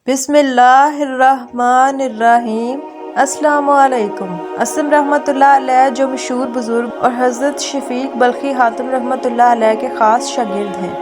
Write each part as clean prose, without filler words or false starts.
بسم اللہ الرحمن الرحیم۔ السلام علیکم۔ اسم رحمۃ اللہ علیہ جو مشہور بزرگ اور حضرت شفیق بلخی حاتم رحمۃ اللہ علیہ کے خاص شاگرد ہیں،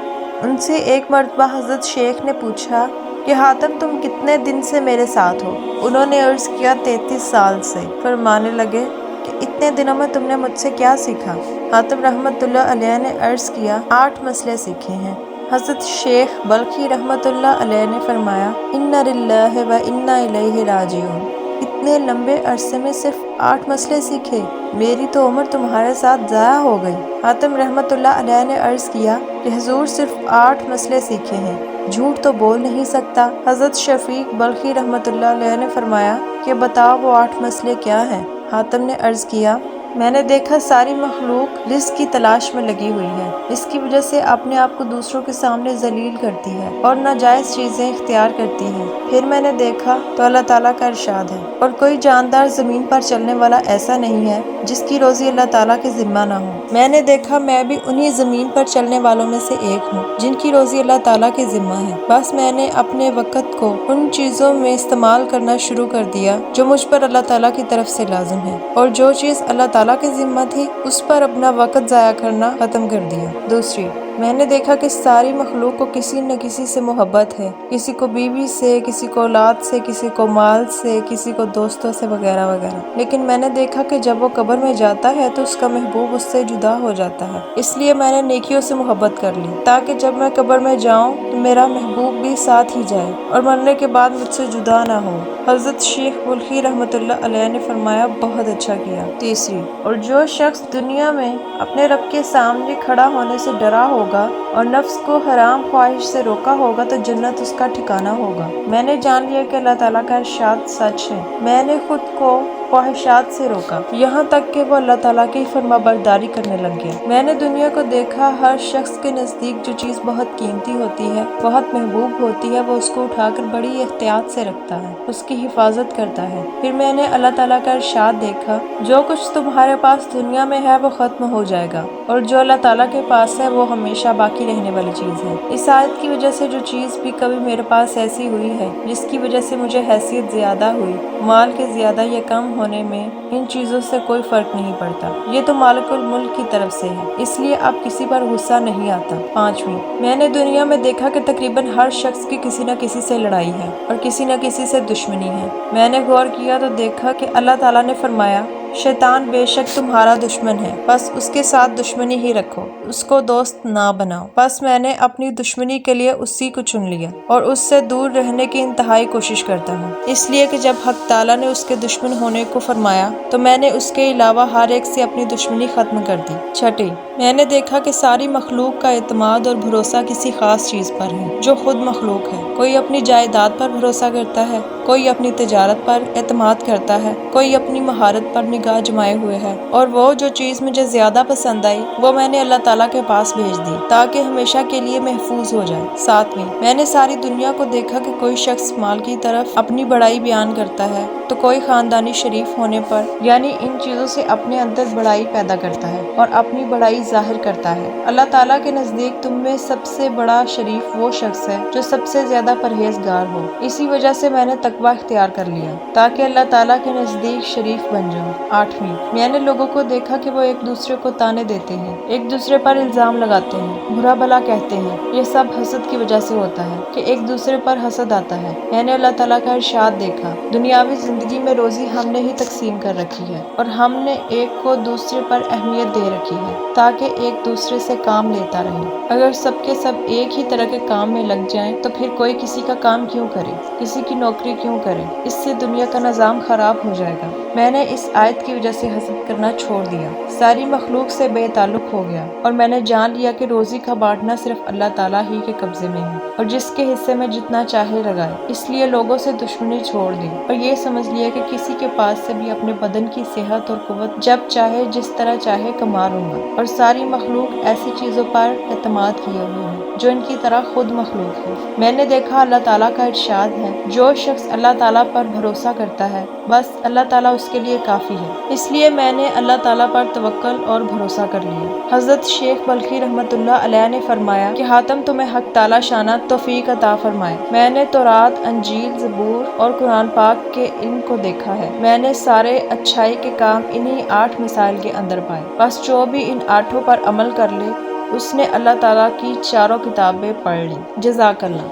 ان سے ایک مرتبہ حضرت شیخ نے پوچھا کہ حاتم تم کتنے دن سے میرے ساتھ ہو؟ انہوں نے عرض کیا 33 سال سے۔ فرمانے لگے کہ اتنے دنوں میں تم نے مجھ سے کیا سیکھا؟ حاتم رحمۃ اللہ علیہ نے عرض کیا 8 مسئلے سیکھے ہیں۔ حضرت شیخ بلخی رحمۃ اللہ علیہ نے فرمایا اِنَّ لِلَّهِ وَإِنَّا إِلَيْهِ راجعون۔ اتنے لمبے عرصے میں صرف 8 مسئلے سیکھے؟ میری تو عمر تمہارے ساتھ ضائع ہو گئی۔ حاتم رحمۃ اللہ علیہ نے عرض کیا کہ حضور صرف 8 مسئلے سیکھے ہیں، جھوٹ تو بول نہیں سکتا۔ حضرت شفیق بلخی رحمۃ اللہ علیہ نے فرمایا کہ بتاؤ وہ 8 مسئلے کیا ہیں؟ حاتم نے عرض کیا میں نے دیکھا ساری مخلوق رزق کی تلاش میں لگی ہوئی ہے، اس کی وجہ سے اپنے آپ کو دوسروں کے سامنے ذلیل کرتی ہے اور ناجائز چیزیں اختیار کرتی ہے۔ پھر میں نے دیکھا تو اللہ تعالیٰ کا ارشاد ہے اور کوئی جاندار زمین پر چلنے والا ایسا نہیں ہے جس کی روزی اللہ تعالیٰ کے ذمہ نہ ہو۔ میں نے دیکھا میں بھی انہی زمین پر چلنے والوں میں سے ایک ہوں جن کی روزی اللہ تعالیٰ کے ذمہ ہے۔ بس میں نے اپنے وقت کو ان چیزوں میں استعمال کرنا شروع کر دیا جو مجھ پر اللہ تعالیٰ کی طرف سے لازم ہے، اور جو چیز اللہ تعالیٰ کے ذمہ تھی اس پر اپنا وقت ضائع کرنا ختم کر دیا۔ دوسری، میں نے دیکھا کہ ساری مخلوق کو کسی نہ کسی سے محبت ہے، کسی کو بیوی سے، کسی کو اولاد سے، کسی کو مال سے، کسی کو دوستوں سے، وغیرہ وغیرہ۔ لیکن میں نے دیکھا کہ جب وہ قبر میں جاتا ہے تو اس کا محبوب اس سے جدا ہو جاتا ہے، اس لیے میں نے نیکیوں سے محبت کر لی تاکہ جب میں قبر میں جاؤں تو میرا محبوب بھی ساتھ ہی جائے اور مرنے کے بعد مجھ سے جدا نہ ہو۔ حضرت شیخ بلخی رحمۃ اللہ علیہ نے فرمایا بہت اچھا کیا۔ تیسری، اور جو شخص دنیا میں اپنے رب کے سامنے کھڑا ہونے سے ڈرا ہوگا اور نفس کو حرام خواہش سے روکا ہوگا تو جنت اس کا ٹھکانہ ہوگا۔ میں نے جان لیا کہ اللہ تعالیٰ کا ارشاد سچ ہے۔ میں نے خود کو خواہشات سے روکا یہاں تک کہ وہ اللہ تعالیٰ کی فرما برداری کرنے لگ گیا۔ میں نے دنیا کو دیکھا، ہر شخص کے نزدیک جو چیز بہت قیمتی ہوتی ہے، بہت محبوب ہوتی ہے، وہ اس کو اٹھا کر بڑی احتیاط سے رکھتا ہے، اس کی حفاظت کرتا ہے۔ پھر میں نے اللہ تعالیٰ کا ارشاد دیکھا جو کچھ تمہارے پاس دنیا میں ہے وہ ختم ہو جائے گا اور جو اللہ تعالیٰ کے پاس ہے وہ ہمیشہ باقی رہنے والی چیز ہے۔ اس آیت کی وجہ سے جو چیز بھی کبھی میرے پاس ایسی ہوئی ہے جس کی وجہ سے مجھے حیثیت زیادہ ہوئی، مال کے زیادہ یا کم ہونے میں ان چیزوں سے کوئی فرق نہیں پڑتا، یہ تو مالک الملک کی طرف سے ہے، اس لیے اب کسی پر غصہ نہیں آتا۔ پانچویں، میں نے دنیا میں دیکھا کہ تقریباً ہر شخص کی کسی نہ کسی سے لڑائی ہے اور کسی نہ کسی سے دشمنی ہے۔ میں نے غور کیا تو دیکھا کہ اللہ تعالیٰ نے فرمایا شیطان بے شک تمہارا دشمن ہے، بس اس کے ساتھ دشمنی ہی رکھو، اس کو دوست نہ بناؤ۔ بس میں نے اپنی دشمنی کے لیے اسی کو چن لیا اور اس سے دور رہنے کی انتہائی کوشش کرتا ہوں، اس لیے کہ جب حق تعالیٰ نے اس کے دشمن ہونے کو فرمایا تو میں نے اس کے علاوہ ہر ایک سے اپنی دشمنی ختم کر دی۔ چھٹی، میں نے دیکھا کہ ساری مخلوق کا اعتماد اور بھروسہ کسی خاص چیز پر ہے جو خود مخلوق ہے۔ کوئی اپنی جائیداد پر بھروسہ کرتا ہے، کوئی اپنی تجارت پر اعتماد کرتا ہے، کوئی اپنی مہارت پر نگاہ جمائے ہوئے ہے، اور وہ جو چیز مجھے زیادہ پسند آئی وہ میں نے اللہ تعالیٰ کے پاس بھیج دی تاکہ ہمیشہ کے لیے محفوظ ہو جائے۔ ساتویں، میں نے ساری دنیا کو دیکھا کہ کوئی شخص مال کی طرف اپنی بڑائی بیان کرتا ہے تو کوئی خاندانی شریف ہونے پر یعنی ان چیزوں سے اپنے اندر بڑائی پیدا کرتا ہے اور اپنی بڑائی ظاہر کرتا ہے۔ اللہ تعالیٰ کے نزدیک تم میں سب سے بڑا شریف وہ شخص ہے جو سب سے زیادہ پرہیزگار ہو۔ اسی وجہ سے میں نے تقوی اختیار کر لیا تاکہ اللہ تعالیٰ کے نزدیک شریف بن جاؤں۔ آٹھویں، میں نے لوگوں کو دیکھا کہ وہ ایک دوسرے کو تانے دیتے ہیں، ایک دوسرے پر الزام لگاتے ہیں، برا بھلا کہتے ہیں۔ یہ سب حسد کی وجہ سے ہوتا ہے کہ ایک دوسرے پر حسد آتا ہے۔ میں نے اللہ تعالیٰ کا ارشاد دیکھا دنیاوی زندگی میں روزی ہم نے ہی تقسیم کر رکھی ہے اور ہم نے ایک کو دوسرے پر اہمیت دے رکھی ہے تاکہ ایک دوسرے سے کام لیتا رہے۔ اگر سب کے سب ایک ہی طرح کے کام میں لگ جائیں تو پھر کوئی کسی کا کام کیوں کرے، کسی کی نوکری کیوں کرے؟ اس سے دنیا کا نظام خراب ہو جائے گا۔ میں نے اس آیت کی وجہ سے حسد کرنا چھوڑ دیا، ساری مخلوق سے بے تعلق ہو گیا اور میں نے جان لیا کہ روزی کا بانٹنا صرف اللہ تعالیٰ ہی کے قبضے میں ہے اور جس کے حصے میں جتنا چاہے لگائے۔ اس لیے لوگوں سے دشمنی چھوڑ دی اور یہ سمجھ لیا کہ کسی کے پاس سے بھی اپنے بدن کی صحت اور قوت جب چاہے جس طرح چاہے کما لوں گا، اور ساری مخلوق ایسی چیزوں پر اعتماد کیے ہوئے ہیں جو ان کی طرح خود مخلوق ہے۔ میں نے دیکھا اللہ تعالیٰ کا ارشاد ہے جو شخص اللہ تعالیٰ پر بھروسہ کرتا ہے بس اللہ تعالیٰ اس کے لیے کافی ہے۔ اس لیے میں نے اللہ تعالیٰ پر توکل اور بھروسہ کر لیا۔ حضرت شیخ بلخی رحمۃ اللہ علیہ نے فرمایا کہ حاتم تمہیں حق تعالیٰ شانہ توفیق عطا فرمائے۔ میں نے تورات، انجیل، زبور اور قرآن پاک کے علم کو دیکھا ہے۔ میں نے سارے اچھائی کے کام انہی 8 مسائل کے اندر پائے۔ بس جو بھی ان 8 پر عمل کر لے اس نے اللہ تعالیٰ کی چاروں کتابیں پڑھ لی۔ جزاک اللہ۔